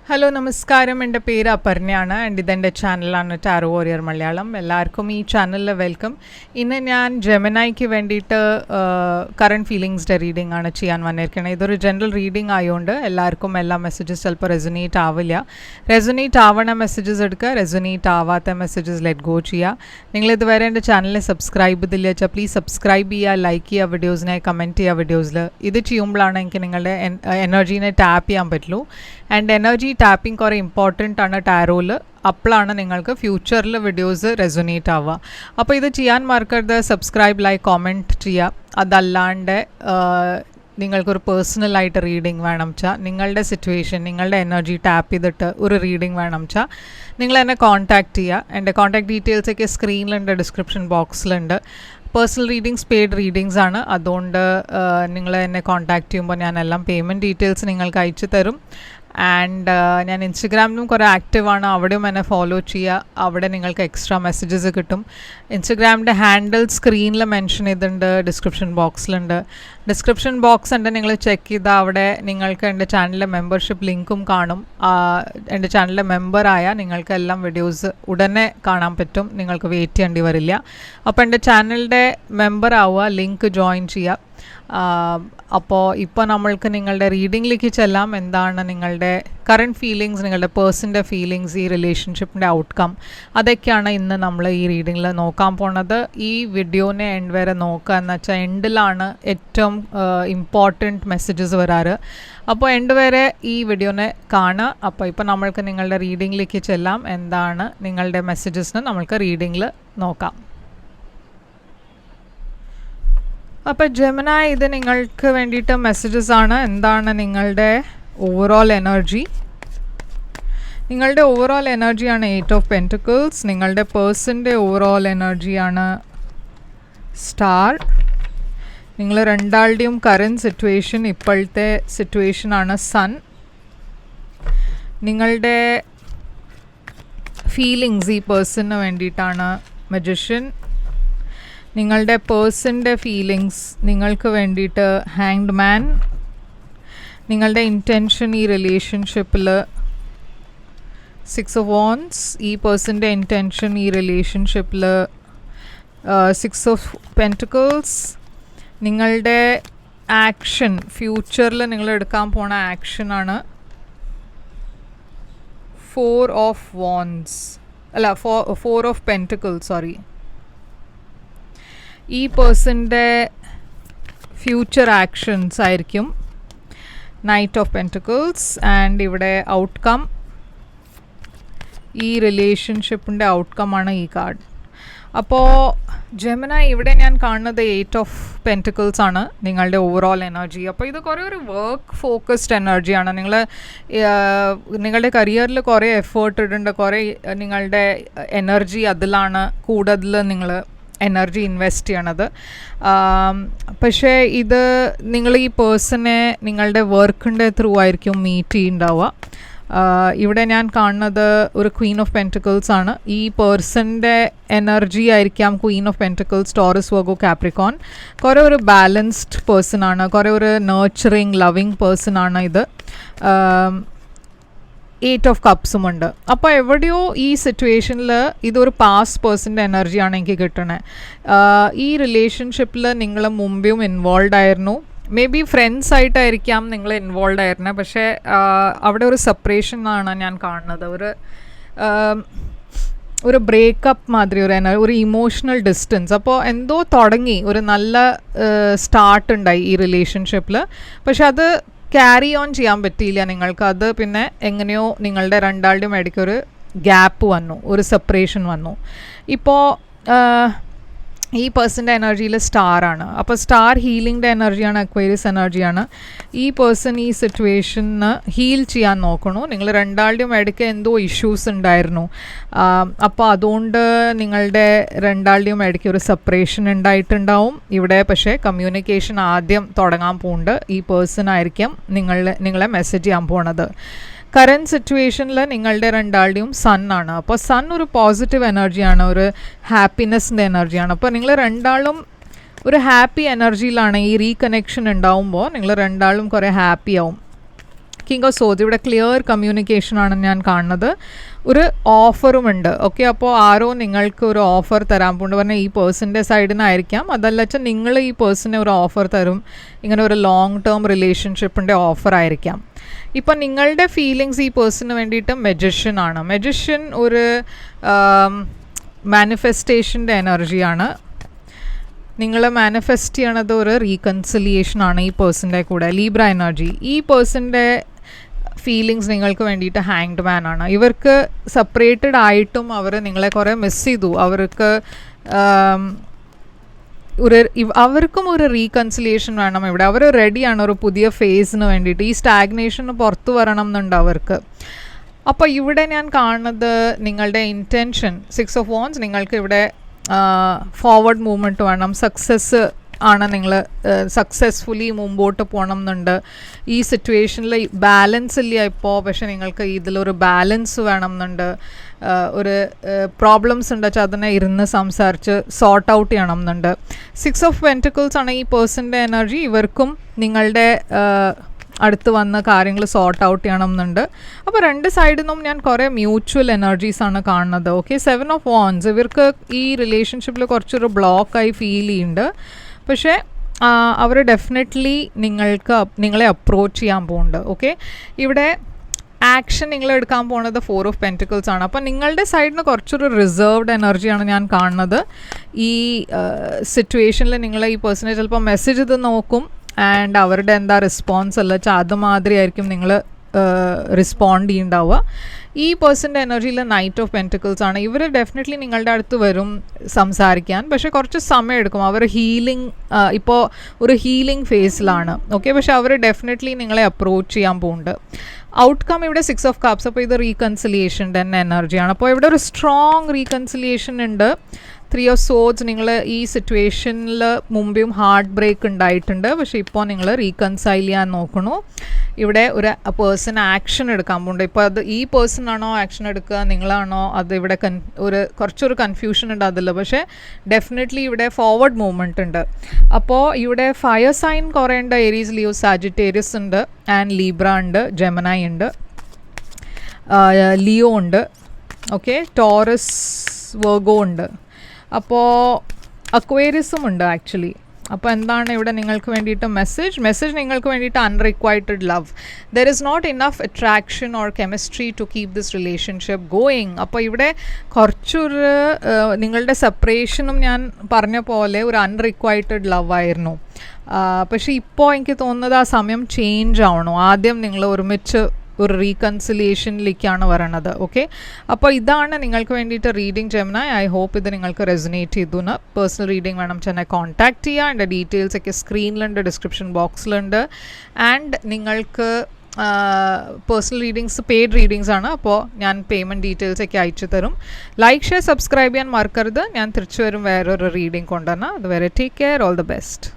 Hello നമസ്കാരം, എൻ്റെ പേര് അപർണയാണ് ആൻഡ് ഇതെൻ്റെ ചാനലാണ് ടാരോ വാരിയർ മലയാളം. എല്ലാവർക്കും ഈ ചാനലിൽ വെൽക്കം. ഇന്ന് ഞാൻ ജെമിനൈക്ക് വേണ്ടിയിട്ട് കറണ്ട് ഫീലിങ്സിൻ്റെ റീഡിംഗ് ആണ് ചെയ്യാൻ വന്നിരിക്കുന്നത്. ഇതൊരു ജനറൽ റീഡിംഗ് ആയതുകൊണ്ട് എല്ലാവർക്കും എല്ലാ മെസ്സേജസ് ചിലപ്പോൾ റെസൊനേറ്റ് ആവില്ല. റെസൊനേറ്റ് ആവണ മെസ്സേജസ് എടുക്കുക, റെസൊനേറ്റ് ആവാത്ത മെസ്സേജസ് ലെറ്റ് ഗോ ചെയ്യുക. നിങ്ങളിതുവരെ എൻ്റെ ചാനലിൽ സബ്സ്ക്രൈബ് ചെയ്തില്ല വെച്ചാൽ പ്ലീസ് സബ്സ്ക്രൈബ് ചെയ്യുക, ലൈക്ക് ചെയ്യുക വീഡിയോസിനെ, കമൻറ്റ് ചെയ്യുക വീഡിയോസിൽ. ഇത് ചെയ്യുമ്പോഴാണ് എനിക്ക് നിങ്ങളുടെ എനർജീനെ ടാപ്പ് ചെയ്യാൻ പറ്റുള്ളൂ. ആൻഡ് എനർജി ടാപ്പിംഗ് കുറേ ഇമ്പോർട്ടൻ്റ് ആണ് ടാരോയിൽ. അപ്പോഴാണ് നിങ്ങൾക്ക് ഫ്യൂച്ചറിൽ വീഡിയോസ് റെസൊനേറ്റ് ആവുക. അപ്പോൾ ഇത് ചെയ്യാൻ മറക്കരുത്. സബ്സ്ക്രൈബ്, ലൈക്ക്, കോമെൻറ്റ് ചെയ്യുക. അതല്ലാണ്ട് നിങ്ങൾക്കൊരു പേഴ്സണലായിട്ട് റീഡിംഗ് വേണം വെച്ചാൽ, നിങ്ങളുടെ സിറ്റുവേഷൻ, നിങ്ങളുടെ എനർജി ടാപ്പ് ചെയ്തിട്ട് ഒരു റീഡിംഗ് വേണം വെച്ചാൽ നിങ്ങൾ എന്നെ കോൺടാക്റ്റ് ചെയ്യുക. എൻ്റെ കോൺടാക്ട് ഡീറ്റെയിൽസൊക്കെ സ്ക്രീനിലുണ്ട്, ഡിസ്ക്രിപ്ഷൻ ബോക്സിലുണ്ട്. പേഴ്സണൽ റീഡിങ്സ് പെയ്ഡ് റീഡിങ്സ് ആണ്. അതുകൊണ്ട് നിങ്ങൾ എന്നെ കോൺടാക്റ്റ് ചെയ്യുമ്പോൾ ഞാനെല്ലാം പേയ്മെൻറ്റ് ഡീറ്റെയിൽസ് നിങ്ങൾക്ക് അയച്ചു തരും. ആൻഡ് ഞാൻ ഇൻസ്റ്റഗ്രാമിലും കുറേ ആക്റ്റീവാണ്, അവിടെയും എന്നെ ഫോളോ ചെയ്യുക. അവിടെ നിങ്ങൾക്ക് എക്സ്ട്രാ മെസ്സേജസ് കിട്ടും. ഇൻസ്റ്റഗ്രാമിൻ്റെ ഹാൻഡിൽ സ്ക്രീനിൽ മെൻഷൻ ചെയ്തിട്ടുണ്ട്, ഡിസ്ക്രിപ്ഷൻ ബോക്സിലുണ്ട്. ഡിസ്ക്രിപ്ഷൻ ബോക്സ് ഉണ്ട്, നിങ്ങൾ ചെക്ക് ചെയ്താൽ അവിടെ നിങ്ങൾക്ക് എൻ്റെ ചാനലിലെ മെമ്പർഷിപ്പ് ലിങ്കും കാണും. എൻ്റെ ചാനലിലെ മെമ്പറായാൽ നിങ്ങൾക്ക് എല്ലാം വീഡിയോസ് ഉടനെ കാണാൻ പറ്റും, നിങ്ങൾക്ക് വെയിറ്റ് ചെയ്യേണ്ടി വരില്ല. അപ്പോൾ എൻ്റെ ചാനലിൻ്റെ മെമ്പർ ആവുക, ലിങ്ക് ജോയിൻ ചെയ്യുക. അപ്പോൾ ഇപ്പോൾ നമ്മൾക്ക് നിങ്ങളുടെ റീഡിങ്ങിലേക്ക് ചെല്ലാം. എന്താണ് നിങ്ങളുടെ കറണ്ട് ഫീലിങ്സ്, നിങ്ങളുടെ പേഴ്സൻ്റെ ഫീലിങ്സ്, ഈ റിലേഷൻഷിപ്പിൻ്റെ ഔട്ട്കം, അതൊക്കെയാണ് ഇന്ന് നമ്മൾ ഈ റീഡിങ്ങിൽ നോക്കാൻ പോണത്. ഈ വീഡിയോനെ എൻഡ് വരെ നോക്കുക എന്ന് വെച്ചാൽ എൻഡിലാണ് ഏറ്റവും ഇമ്പോർട്ടൻറ്റ് മെസ്സേജസ് വരാറ്. അപ്പോൾ എൻഡ് വരെ ഈ വീഡിയോനെ കാണുക. അപ്പോൾ ഇപ്പോൾ നമ്മൾക്ക് നിങ്ങളുടെ റീഡിങ്ങിലേക്ക് ചെല്ലാം. എന്താണ് നിങ്ങളുടെ മെസ്സേജസിന് നമ്മൾക്ക് റീഡിങ്ങിൽ നോക്കാം. അപ്പോൾ ജെമിനായി, ഇത് നിങ്ങൾക്ക് വേണ്ടിയിട്ട് മെസ്സേജസ് ആണ്. എന്താണ് നിങ്ങളുടെ ഓവറോൾ എനർജി? നിങ്ങളുടെ ഓവറോൾ എനർജിയാണ് 8 ഓഫ് പെൻറ്റിക്കിൾസ്. നിങ്ങളുടെ പേഴ്സൻ്റെ ഓവറോൾ എനർജിയാണ് സ്റ്റാർ. നിങ്ങൾ രണ്ടാളുടെയും കറൻറ്റ് സിറ്റുവേഷൻ, ഇപ്പോഴത്തെ സിറ്റുവേഷനാണ് സൺ. നിങ്ങളുടെ ഫീലിങ്സ് ഈ പേഴ്സണിന് വേണ്ടിയിട്ടാണ് മജിഷ്യൻ. നിങ്ങളുടെ പേഴ്സൻ്റെ ഫീലിങ്സ് നിങ്ങൾക്ക് വേണ്ടിയിട്ട് ഹാങ്ഡ് മാൻ. നിങ്ങളുടെ ഇൻറ്റൻഷൻ ഈ റിലേഷൻഷിപ്പിൽ 6 ഓഫ് വാൻഡ്സ്. ഈ പേഴ്സൻ്റെ ഇൻറ്റൻഷൻ ഈ റിലേഷൻഷിപ്പിൽ 6 ഓഫ് പെൻറ്റിക്കിൾസ്. നിങ്ങളുടെ ആക്ഷൻ, ഫ്യൂച്ചറിൽ നിങ്ങൾ എടുക്കാൻ പോണ ആക്ഷനാണ് 4 ഓഫ് വാൻഡ്സ്, അല്ല 4 ഓഫ് പെൻറ്റിക്കിൾസ്, സോറി. ഈ പേഴ്സൻ്റെ ഫ്യൂച്ചർ ആക്ഷൻസ് ആയിരിക്കും നൈറ്റ് ഓഫ് പെൻറ്റിക്കിൾസ്. ആൻഡ് ഇവിടെ ഔട്ട്കം, ഈ റിലേഷൻഷിപ്പിൻ്റെ ഔട്ട്കമാണ് ഈ കാർഡ്. അപ്പോൾ ജെമിനായി, ഇവിടെ ഞാൻ കാണുന്നത് 8 ഓഫ് പെൻറ്റിക്കിൾസ് ആണ് നിങ്ങളുടെ ഓവറോൾ എനർജി. അപ്പോൾ ഇത് കുറേ ഒരു വർക്ക് ഫോക്കസ്ഡ് എനർജിയാണ്. നിങ്ങളുടെ കരിയറിൽ കുറേ എഫേർട്ട് ഇടുന്നുണ്ട്, കുറേ നിങ്ങളുടെ എനർജി അതിലാണ് കൂടുതൽ നിങ്ങൾ എനർജി ഇൻവെസ്റ്റ് ചെയ്യണത്. പക്ഷേ ഇത് നിങ്ങൾ ഈ പേഴ്സണെ നിങ്ങളുടെ വർക്കിൻ്റെ ത്രൂ ആയിരിക്കും മീറ്റ് ചെയ്യുന്നുണ്ടാവുക. ഇവിടെ ഞാൻ കാണുന്നത് ഒരു ക്വീൻ ഓഫ് പെൻറ്റിക്കിൾസ് ആണ്. ഈ പേഴ്സൻ്റെ എനർജി ആയിരിക്കാം queen of pentacles, Taurus, Virgo, Capricorn. കുറേ ഒരു ബാലൻസ്ഡ് പേഴ്സൺ ആണ്, കുറേ ഒരു നർച്ചറിങ്, ലവിങ് പേഴ്സൺ ആണ് ഇത്. 8 ഓഫ് കപ്സുമുണ്ട്. അപ്പോൾ എവിടെയോ ഈ സിറ്റുവേഷനിൽ ഇതൊരു പാസ്റ്റ് പേഴ്സൻ്റെ എനർജിയാണ് എനിക്ക് കിട്ടണത്. ഈ റിലേഷൻഷിപ്പിൽ നിങ്ങൾ മുമ്പേയും ഇൻവോൾവ് ആയിരുന്നു. മേ ബി ഫ്രണ്ട്സ് ആയിട്ടായിരിക്കാം നിങ്ങൾ ഇൻവോൾവ് ആയിരുന്നത്. പക്ഷേ അവിടെ ഒരു സെപ്പറേഷൻ ആണ് ഞാൻ കാണുന്നത്. ഒരു ബ്രേക്കപ്പ് മാതിരി, ഒരു ഇമോഷണൽ ഡിസ്റ്റൻസ്. അപ്പോൾ എന്തോ തുടങ്ങി, ഒരു നല്ല സ്റ്റാർട്ട് ഉണ്ടായി ഈ റിലേഷൻഷിപ്പിൽ. പക്ഷെ അത് ക്യാരി ഓൺ ചെയ്യാൻ പറ്റിയില്ല നിങ്ങൾക്ക്. അത് പിന്നെ എങ്ങനെയോ നിങ്ങളുടെ രണ്ടാളുടെയും ഇടയ്ക്കൊരു ഗ്യാപ്പ് വന്നു, ഒരു സെപ്പറേഷൻ വന്നു. ഇപ്പോൾ ഈ പേഴ്സൻ്റെ എനർജിയിൽ സ്റ്റാറാണ്. അപ്പോൾ സ്റ്റാർ ഹീലിംഗിൻ്റെ എനർജിയാണ്, അക്വേരിയസ് എനർജിയാണ്. ഈ പേഴ്സൺ ഈ സിറ്റുവേഷന് ഹീൽ ചെയ്യാൻ നോക്കണു. നിങ്ങൾ രണ്ടാളുടെയും ഇടയ്ക്ക് എന്തോ ഇഷ്യൂസ് ഉണ്ടായിരുന്നു. അപ്പോൾ അതുകൊണ്ട് നിങ്ങളുടെ രണ്ടാളുടെയും ഇടയ്ക്ക് ഒരു സെപ്പറേഷൻ ഉണ്ടായിട്ടുണ്ടാവും ഇവിടെ. പക്ഷേ കമ്മ്യൂണിക്കേഷൻ ആദ്യം തുടങ്ങാൻ പോകുന്നുണ്ട്. ഈ പേഴ്സൺ ആയിരിക്കും നിങ്ങളെ മെസ്സേജ് ചെയ്യാൻ പോണത്. കറൻറ്റ് സിറ്റുവേഷനിൽ നിങ്ങളുടെ രണ്ടാളുടെയും സൺ ആണ്. അപ്പോൾ സൺ ഒരു പോസിറ്റീവ് എനർജിയാണ്, ഒരു ഹാപ്പിനെസ്സിൻ്റെ എനർജിയാണ്. അപ്പോൾ നിങ്ങൾ രണ്ടാളും ഒരു ഹാപ്പി എനർജിയിലാണ്. ഈ റീകണക്ഷൻ ഉണ്ടാവുമ്പോൾ നിങ്ങൾ രണ്ടാളും കുറേ ഹാപ്പി ആവും. കിങ് ഓഫ് സോഡ്സ് ഇവിടെ ക്ലിയർ കമ്മ്യൂണിക്കേഷൻ ആണ് ഞാൻ കാണുന്നത്. ഒരു ഓഫറുമുണ്ട്. ഓക്കെ, അപ്പോൾ ആരോ നിങ്ങൾക്ക് ഒരു ഓഫർ തരാൻ പോകുന്നുണ്ട്. പറഞ്ഞാൽ ഈ പേഴ്സൻ്റെ സൈഡിൽ നിന്നായിരിക്കാം, അതല്ല വെച്ചാൽ നിങ്ങൾ ഈ പേഴ്സണിന് ഒരു ഓഫർ തരും. ഇങ്ങനെ ഒരു ലോങ് ടേം റിലേഷൻഷിപ്പിൻ്റെ ഓഫർ ആയിരിക്കാം. ഇപ്പം നിങ്ങളുടെ ഫീലിങ്സ് ഈ പേഴ്സണിന് വേണ്ടിയിട്ട് മെജിഷ്യൻ ആണ്. മെജിഷ്യൻ ഒരു മാനിഫെസ്റ്റേഷൻ്റെ എനർജിയാണ്. നിങ്ങൾ മാനിഫെസ്റ്റ് ചെയ്യണത് ഒരു റീകൺസിലിയേഷനാണ് ഈ പേഴ്സൻ്റെ കൂടെ. Libra energy. ഈ പേഴ്സൻ്റെ ഫീലിങ്സ് നിങ്ങൾക്ക് വേണ്ടിയിട്ട് ഹാങ്ഡ് മാൻ ആണ്. ഇവർക്ക് സെപ്പറേറ്റഡ് ആയിട്ടും അവർ നിങ്ങളെ കുറേ മിസ് ചെയ്തു. അവർക്ക് അവർക്കും ഒരു റീകൺസിലിയേഷൻ വേണം ഇവിടെ. അവർ റെഡിയാണ് ഒരു പുതിയ ഫേസിന് വേണ്ടിയിട്ട്. ഈ സ്റ്റാഗ്നേഷന് പുറത്തു വരണം എന്നുണ്ട് അവർക്ക്. അപ്പോൾ ഇവിടെ ഞാൻ കാണുന്നത് നിങ്ങളുടെ ഇൻറ്റൻഷൻ 6 ഓഫ് വാൻഡ്സ്. നിങ്ങൾക്ക് ഇവിടെ ഫോർവേഡ് മൂവ്മെൻറ്റ് വേണം. സക്സസ് ആണ്. നിങ്ങൾ സക്സസ്ഫുള്ളി മുമ്പോട്ട് പോകണം എന്നുണ്ട്. ഈ സിറ്റുവേഷനിൽ ബാലൻസ് ഇല്ല ഇപ്പോൾ, പക്ഷെ നിങ്ങൾക്ക് ഇതിലൊരു ബാലൻസ് വേണം എന്നുണ്ട്. ഒരു പ്രോബ്ലംസ് ഉണ്ട് വെച്ചാൽ അതിനെ ഇരുന്ന് സംസാരിച്ച് സോർട്ട് ഔട്ട് ചെയ്യണം എന്നുണ്ട്. 6 ഓഫ് പെൻറ്റിക്കിൾസ് ആണ് ഈ പേഴ്സൻ്റെ എനർജി. ഇവർക്കും നിങ്ങളുടെ അടുത്ത് വന്ന കാര്യങ്ങൾ സോർട്ട് ഔട്ട് ചെയ്യണം എന്നുണ്ട്. അപ്പോൾ രണ്ട് സൈഡിൽ നിന്നും ഞാൻ കുറേ മ്യൂച്വൽ എനർജീസാണ് കാണുന്നത്. Okay, 7 of wands. ഇവർക്ക് ഈ റിലേഷൻഷിപ്പിൽ കുറച്ചൊരു ബ്ലോക്കായി ഫീൽ ചെയ്യുന്നുണ്ട്. പക്ഷേ അവർ ഡെഫിനറ്റ്ലി നിങ്ങളെ അപ്രോച്ച് ചെയ്യാൻ പോകുന്നുണ്ട്. ഓക്കെ, ഇവിടെ ആക്ഷൻ നിങ്ങൾ എടുക്കാൻ പോകുന്നത് 4 ഓഫ് പെൻറ്റിക്കിൾസ് ആണ്. അപ്പോൾ നിങ്ങളുടെ സൈഡിൽ നിന്ന് കുറച്ചൊരു റിസർവ്ഡ് എനർജിയാണ് ഞാൻ കാണുന്നത്. ഈ സിറ്റുവേഷനിൽ നിങ്ങൾ ഈ പേഴ്സണെ ചിലപ്പോൾ മെസ്സേജ് ഇത് നോക്കും ആൻഡ് അവരുടെ എന്താ റെസ്പോൺസ് അല്ല വെച്ചാൽ അതുമാതിരി ആയിരിക്കും നിങ്ങൾ റെസ്പോണ്ട് ചെയ്യുന്നുണ്ടാവുക. ഈ പേഴ്സൻ്റെ എനർജിയിൽ നൈറ്റ് ഓഫ് പെൻറ്റിക്കിൾസ് ആണ്. ഇവർ ഡെഫിനറ്റ്ലി നിങ്ങളുടെ അടുത്ത് വരും സംസാരിക്കാൻ, പക്ഷേ കുറച്ച് സമയം എടുക്കും. അവർ ഹീലിംഗ് ഇപ്പോൾ ഒരു ഹീലിംഗ് ഫേസിലാണ്. ഓക്കെ, പക്ഷേ അവർ ഡെഫിനറ്റ്ലി നിങ്ങളെ അപ്രോച്ച് ചെയ്യാൻ പോകുന്നുണ്ട്. ഔട്ട്കം ഇവിടെ 6 ഓഫ് കപ്സ്. അപ്പോൾ ഇത് റീകൺസിലിയേഷൻ തന്നെ എനർജിയാണ്. അപ്പോൾ ഇവിടെ ഒരു സ്ട്രോങ് റീകൺസിലിയേഷൻ ഉണ്ട്. 3 ഓഫ് സോഡ്സ്. നിങ്ങൾ ഈ സിറ്റുവേഷനിൽ മുമ്പും ഹാർട്ട് ബ്രേക്ക് ഉണ്ടായിട്ടുണ്ട്, പക്ഷേ ഇപ്പോൾ നിങ്ങൾ റീകൺസൈൽ ചെയ്യാൻ നോക്കണു. ഇവിടെ ഒരു പേഴ്സൺ ആക്ഷൻ എടുക്കാൻ പോകുന്നുണ്ട്. ഇപ്പോൾ അത് ഈ പേഴ്സൺ ആണോ ആക്ഷൻ എടുക്കുക, നിങ്ങളാണോ, അത് ഇവിടെ കുറച്ചൊരു കൺഫ്യൂഷൻ ഉണ്ട് അതിൽ. പക്ഷേ ഡെഫിനറ്റ്ലി ഇവിടെ ഫോർവേഡ് മൂവ്മെൻറ്റ് ഉണ്ട്. അപ്പോൾ ഇവിടെ ഫയർ സൈൻ കുറേ ഉണ്ട്. ഏരീസ്, ലിയോ, സാജിറ്റേറിയസ് ഉണ്ട് ആൻഡ് ലീബ്ര ഉണ്ട്, ജെമിനി ഉണ്ട്, ലിയോ ഉണ്ട്. ഓക്കെ, ടോറസ്, വെർഗോ ഉണ്ട്. അപ്പോൾ അക്വേറിയസും ഉണ്ട് ആക്ച്വലി. അപ്പോൾ എന്താണ് ഇവിടെ നിങ്ങൾക്ക് വേണ്ടിയിട്ട് മെസ്സേജ് നിങ്ങൾക്ക് വേണ്ടിയിട്ട് unrequited love. There is not enough attraction or chemistry to keep this relationship going. അപ്പോൾ ഇവിടെ കുറച്ചൊരു നിങ്ങളുടെ സെപ്പറേഷനും ഞാൻ പറഞ്ഞ പോലെ ഒരു അൺറിക്വൈറ്റഡ് ലവ് ആയിരുന്നു. പക്ഷേ ഇപ്പോൾ എനിക്ക് തോന്നുന്നത് ആ സമയം ചേഞ്ച് ആവണോ. ആദ്യം നിങ്ങൾ ഒരുമിച്ച് ഒരു റീകൺസിലിയേഷനിലേക്കാണ് വരണത്. ഓക്കെ, അപ്പോൾ ഇതാണ് നിങ്ങൾക്ക് വേണ്ടിയിട്ട് റീഡിംഗ് ജെമിനി. ഐ ഹോപ്പ് ഇത് നിങ്ങൾക്ക് റെസനേറ്റ് ചെയ്തു എന്ന്. പേഴ്സണൽ റീഡിംഗ് വേണം ചെന്നെ കോൺടാക്ട് ചെയ്യുക. എൻ്റെ ഡീറ്റെയിൽസ് ഒക്കെ സ്ക്രീനിലുണ്ട്, ഡിസ്ക്രിപ്ഷൻ ബോക്സിലുണ്ട്. ആൻഡ് നിങ്ങൾക്ക് പേഴ്സണൽ റീഡിങ്സ് പെയ്ഡ് റീഡിങ്സ് ആണ്. അപ്പോൾ ഞാൻ പേയ്മെൻറ്റ് ഡീറ്റെയിൽസ് ഒക്കെ അയച്ചു തരും. ലൈക്ക്, ഷെയർ, സബ്സ്ക്രൈബ് ചെയ്യാൻ മറക്കരുത്. ഞാൻ തിരിച്ചു വരും വേറൊരു റീഡിംഗ് കൊണ്ടുവരണം. അതുവരെ take care, all the best.